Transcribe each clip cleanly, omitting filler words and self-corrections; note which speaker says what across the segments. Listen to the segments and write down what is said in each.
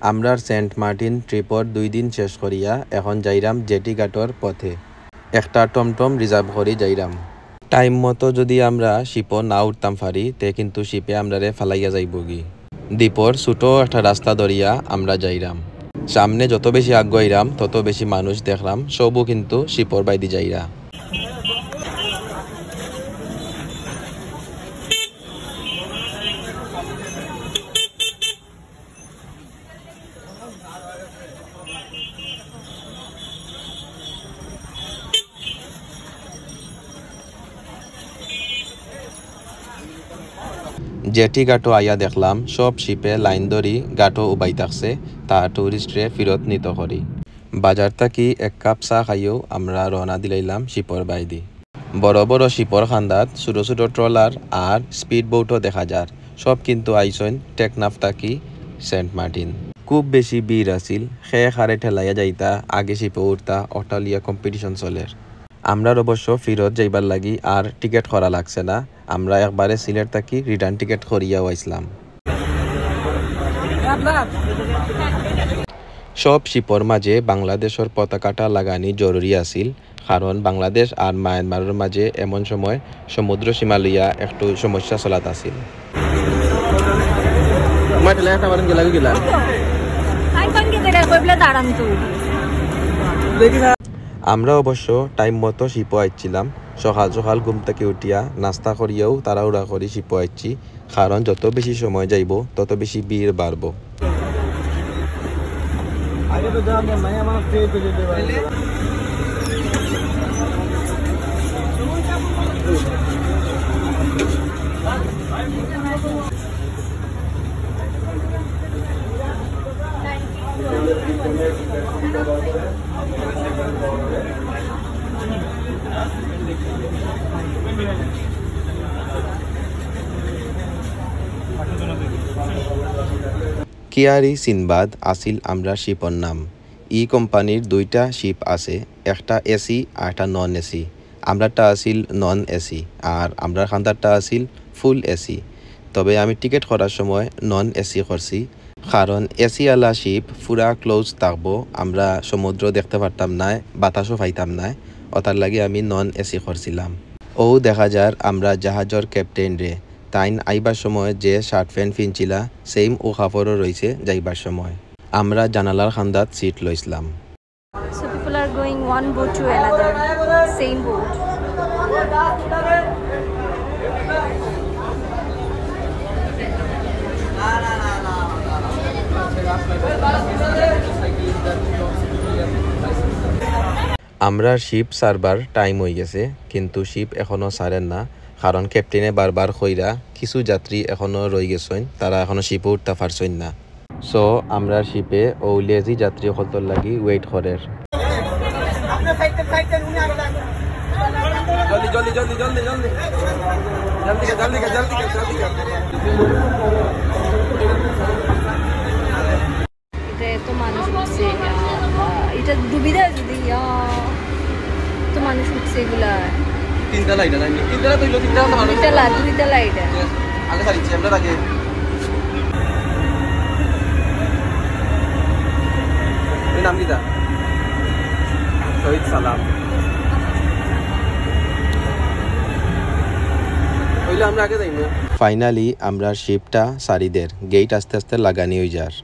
Speaker 1: আমরা Saint Martin ট্রিপর 2 দিন শেষ করিয়া এখন যাইরাম জেটি ঘাটর পথে। একটা টমটম রিজার্ভ করি যাইরাম। টাইম মতো যদি আমরা শিপও না উঠতাম পারি তে কিন্তু শিপে আমরারে ফালাইয়া যাইব গি। দ্বীপর ছোট একটা রাস্তা ধরিয়া আমরা যাইরাম। সামনে যত বেশি আগাইরাম তত বেশি মানুষ দেখলাম, সবও কিন্তু শিপর বাইদি যাইরা। জেটি ঘাটও আইয়া দেখলাম সব শিপে লাইন ধরি ঘাটও উবাই থাকছে, তা টুরিস্টরে ফিরত নিত করি। বাজার থাকি এক কাপ চা খাইও আমরা রওনা দিলাইলাম শিপর বাইদি। বড় বড় শিপর খান্দাত ছোট ছোট ট্রলার আর স্পিড বোটও দেখা যার, সব কিন্তু আইসন টেকনাফ থাকি সেন্ট মার্টিন। খুব বেশি ভিড় আছিল, খেয়ে খারে ঠেলাইয়া যাইতা আগে শিপে উঠতা অটালিয়া কম্পিটিশন চলের। আমরার অবশ্য ফিরত যাইবার লাগি আর টিকিট করা লাগছে না, আমরা একবারে সিলেট থাকি রিটার্ন টিকিট করিয়াও আইসলাম। সব শিপর মাঝে বাংলাদেশের পতাকাটা লাগানি জরুরি আছিল, কারণ বাংলাদেশ আর মায়ানমারের মাঝে এমন সময় সমুদ্র সীমা লইয়া একটু সমস্যা চলাত আছিল। আমরা অবশ্য টাইম মতো শিপো আইছিলাম। সকাল সকাল ঘুম থেকে উঠিয়া নাস্তা করিয়াও তাড়াহুড়া করি শিপো আইছি, কারণ যত বেশি সময় যাইব তত বেশি ভিড় বাড়ব। কিয়ারি সিনবাদ আসিল আমরা শিপর নাম। ই কোম্পানির 2টা শিপ আছে, একটা এসি আর একটা নন এসি। আমরাটা আসিল নন এসি আর আমরা খান্দারটা আসিল ফুল এসি। তবে আমি টিকিট করার সময় নন এসি করছি, কারণ এসি আলা শিপ পুরা ক্লোজ থাকবো, আমরা সমুদ্র দেখতে পারতাম না, বাতাসও পাইতাম না, ওটার লাগে আমি নন এসি করছিলাম। ও দেখা যার আমরা জাহাজের ক্যাপ্টেন রে, তাইন আইবার সময় যে শার্ট প্যান্ট পিনছিলা সেম ও কাপড়ও রয়েছে যাইবার সময়। আমরা জানালার খান্দাত seat লইছিলাম।
Speaker 2: So people are going one boat to another, same boat.
Speaker 1: আমরা শিপ সারবার টাইম হয়ে গেছে, কিন্তু শিপ এখনো সারেন না, কারণ ক্যাপ্টেনে বারবার কইরা কিছু যাত্রী এখনো রয়ে গেছেন, তারা এখনো শিপে উঠতে পারছেন না। সো আমরা শিপে ও লেজি যাত্রী হলতর লাগি ওয়েট করের।
Speaker 2: এটা এত মানুষ উঠছে, এটা দুবিধা যদি তো মানুষ উঠছে এগুলা।
Speaker 1: তিনতলা এটা নাকি? তিনতলা তো হইলো, তিনতলা তো মানুষ।
Speaker 2: দুইতলা এটা।
Speaker 1: আগে সারিছি আমরা আগে। এই নাম কি দা? শহীদ সালাম। হইলো আমরা আগে যাইমু। ফাইনালি আমরা শিপটা সারিদের গেট আস্তে আস্তে লাগানি হই যার।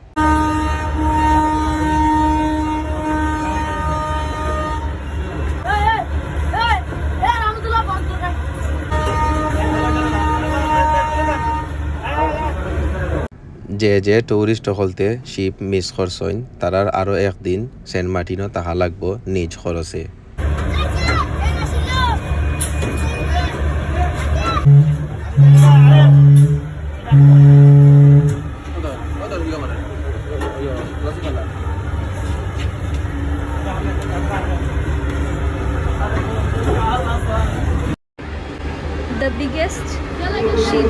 Speaker 1: যে যে টুরিস্ট হলতে শিপ মিস করছেন তারার আরো একদিন সেন্ট মার্টিনও তাহা লাগবো নিজ খরচে।
Speaker 2: The biggest ship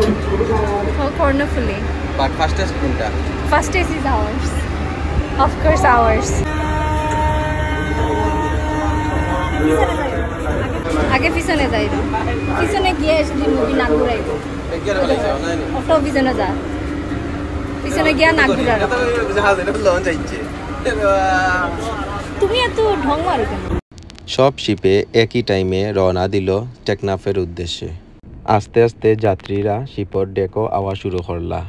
Speaker 2: for Cornufuli.
Speaker 1: But fastest কোনটা?
Speaker 2: Fastest is ours. Of course ours. আগে পিছনে যাইব, পিছনে গিয়ে যদি মুভি না ঘুরাইব, অটো পিছনে যা। পিছনে গিয়া নাক ঘুরার তুমি এত ঢং মারো কেন?
Speaker 1: সব শিপে একই টাইমে রওনা দিল টেকনাফের উদ্দেশ্যে। আস্তে আস্তে যাত্রীরা শিপর ডেকো আওয়া শুরু করলা।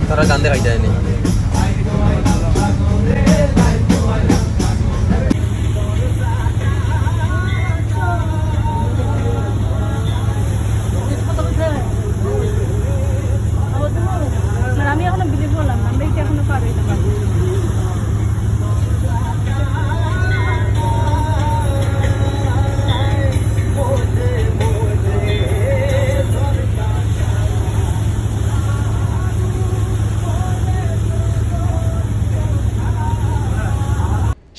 Speaker 1: তারা গান দেখাই যায়নি।
Speaker 2: আমি এখনো বিলিভ করলাম আমরা এটা এখনো পারি না।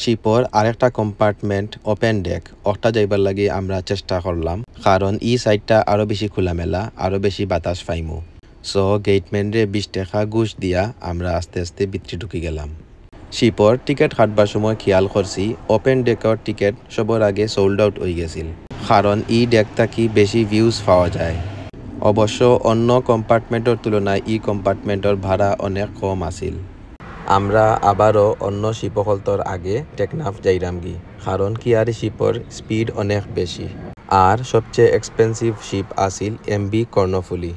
Speaker 1: শিপর আরেকটা কম্পার্টমেন্ট ওপেন ডেক ওটা যাইবার লাগি আমরা চেষ্টা করলাম, কারণ ই সাইডটা আরো বেশি খোলামেলা, আরো বেশি বাতাস পাইমু। সো গেটম্যানরে 20 টাকা ঘুষ দিয়া আমরা আস্তে আস্তে ভিতরে ঢুকি গেলাম। শিপর টিকেট কাটবার সময় খেয়াল করছি ওপেন ডেকর টিকেট সবার আগে সোল্ড আউট হয়ে গেছিল, কারণ ই ডেক থাকি বেশি ভিউজ পাওয়া যায়। অবশ্য অন্য কম্পার্টমেন্টের তুলনায় ই কম্পার্টমেন্টের ভাড়া অনেক কম আছিল। আমরা আবারও অন্য শিপকলতর আগে টেকনাফ যাইরামগি, কারণ কিয়ারি শিপর স্পিড অনেক বেশি। আর সবচেয়ে এক্সপেন্সিভ শিপ আছিল এমভি কর্ণফুলি।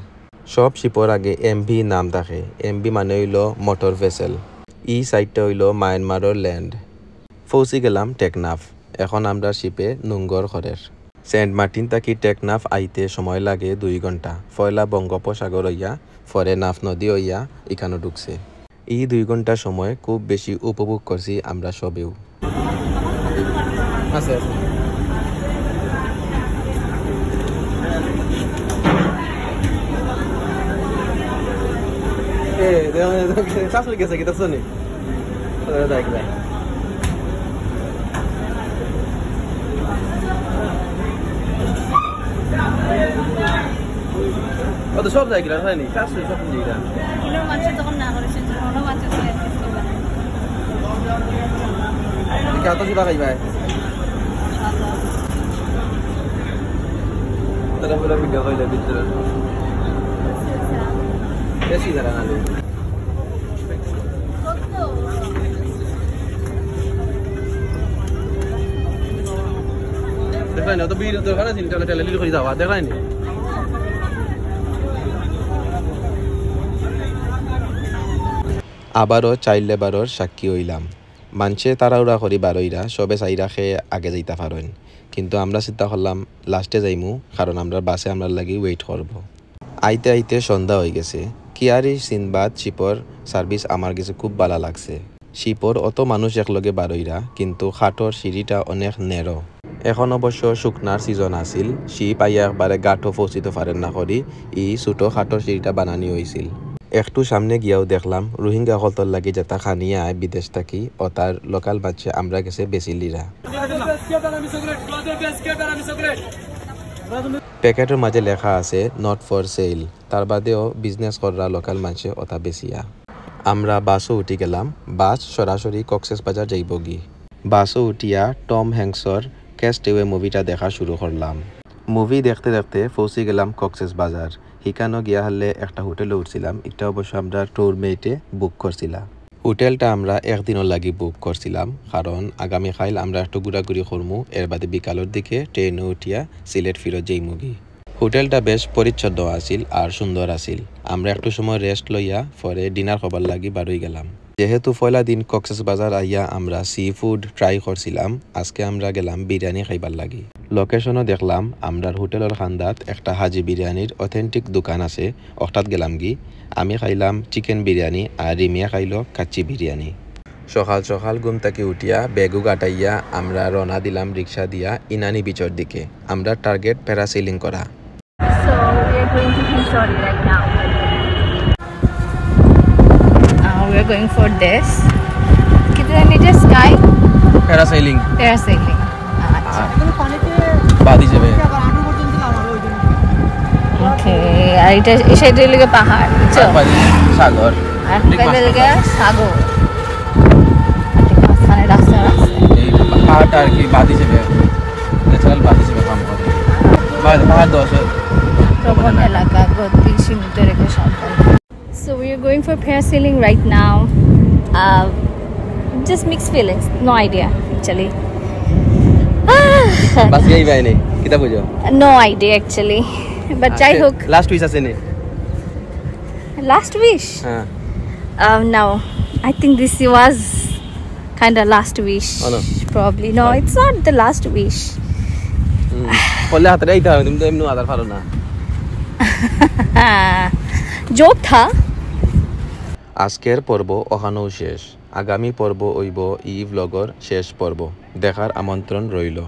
Speaker 1: সব শিপর আগে এমভি নাম থাকে। এমভি মানে হইল মোটর ভেসেল। ই সাইডটা হইল মায়ানমারের ল্যান্ড। পৌঁছি গেলাম টেকনাফ। এখন আমরা শিপে নুঙ্গর ঘরের। সেন্ট মার্টিন থাকি টেকনাফ আইতে সময় লাগে 2 ঘন্টা। পয়লা বঙ্গোপসাগর হইয়া পরে নাফ নদী হইয়া এখানে ঢুকছে। এই 2 ঘন্টা সময় খুব বেশি উপভোগ করছি আমরা সবেও। সব জায়গা হয়নি মানুষের তখন না করেছে কত চুলা খাই ভাই তারা পুরো ভিডিও হইলে ভিতরে বেশি ধরা না দেখাই না তো বীর তো খানা দিন টাকা টাকা লিলি করে যাওয়া দেখাই না। আবারও চাইল্ড লেবারর সাক্ষী হইলাম। মানছে তাড়াহুড়া করি বারইরা সবে চাইরা খেয়ে আগে যাইতে পারেন, কিন্তু আমরা চিন্তা করলাম লাস্টে যাইমু, কারণ আমরা বাসে আমরা লাগি ওয়েট করব। আইতে আইতে সন্ধ্যা হয়ে গেছে। কিয়ারি সিনবাদ শিপর সার্ভিস আমার কাছে খুব ভালো লাগছে। শিপর অত মানুষ একলগে বারইরা, কিন্তু খাটর সিঁড়িটা অনেক নেরো। এখন অবশ্য শুকনার সিজন আছিল। শিপ আইয়া একবারে গাঠো পৌঁছিতে পারেন না করি ই ছোটো খাটর সিঁড়িটা বানানি হয়েছিল। একটু সামনে গিয়াও দেখলাম রোহিঙ্গা হলতর লাগি যেটা খানিয়ে আয় বিদেশ থাকি ও তার লোকাল বাচ্চা আমরা গেছে বেশি লিরা। প্যাকেটের মাঝে লেখা আছে নট ফর সেল, তার বাদেও বিজনেস করা লোকাল মানুষে ওটা বেশিয়া। আমরা বাসও উঠি গেলাম। বাস সরাসরি কক্সবাজার যাইব গি। বাসও উঠিয়া টম হ্যাংসর ক্যাস্টওয়ে মুভিটা দেখা শুরু করলাম। মুভি দেখতে দেখতে পৌঁছে গেলাম কক্সবাজার। হিকানো গিয়া হলে একটা হোটেলে উঠছিলাম। এটা অবশ্য আমরা ট্যুর মেটে বুক করছিলাম। হোটেলটা আমরা একদিনও লাগি বুক করছিলাম, কারণ আগামীকাল আমরা একটু ঘোরাঘুরি করমু। এর বাদে বিকালের দিকে ট্রেনে উঠিয়া সিলেট ফিরত যাইমুগি। হোটেলটা বেশ পরিচ্ছন্ন আছিল আর সুন্দর আছিল। আমরা একটু সময় রেস্ট লইয়া পরে ডিনার খাবার লাগি বারোই গেলাম। যেহেতু পয়লা দিন কক্সবাজার আইয়া আমরা সি ফুড ট্রাই করছিলাম, আজকে আমরা গেলাম বিরিয়ানি খাইবার লাগি। লোকেশনও দেখলাম আমরার হোটেলের খান্দাত একটা হাজি বিরিয়ানির অথেন্টিক দোকান আছে, অর্থাৎ গেলাম গি। আমি খাইলাম চিকেন বিরিয়ানি আর রিমিয়া খাইল কাচ্চি বিরিয়ানি। সকাল সকাল ঘুম থেকে উঠিয়া বেগু গাটাইয়া আমরা রওনা দিলাম রিক্সা দিয়া ইনানি বিচর দিকে। আমরা টার্গেট প্যারাসেলিং করা।
Speaker 2: We are going for this. कितने नीचे sky?
Speaker 1: Parasailing.
Speaker 2: Parasailing. अच्छा.
Speaker 1: बादी जब है.
Speaker 2: Okay. আর এটা এই সাইডে লাগে পাহাড়. চল.
Speaker 1: সাগর.
Speaker 2: আর পেলে লাগে সাগর. আর মাঝখানে রাস্তা আছে.
Speaker 1: এই পাহাড়টা আর কি বাদি যাবে. ন্যাচারাল বাস হিসেবে কাম করে পাহাড় দশ
Speaker 2: প্রবণ এলাকা গতি সীমিত রেখে সাবধান। So we are going for parasailing right now. Just mixed feelings, no idea actually.
Speaker 1: বাস যাই বাইনে কিতা বুঝো
Speaker 2: No idea actually, but যাই হোক।
Speaker 1: লাস্ট উইশ আছে নে
Speaker 2: Last wish?
Speaker 1: হ্যাঁ
Speaker 2: No, I think this was kind of last wish.
Speaker 1: Oh, no.
Speaker 2: Probably no, it's not the last wish.
Speaker 1: বললে হাতে এইটা তুমি তো এমনি আদার পারো না
Speaker 2: Joke था।
Speaker 1: আজকের পর্ব ওখানেও শেষ আগামী পর্ব হইব ই ব্লগর শেষ পর্ব দেখার আমন্ত্রণ রইল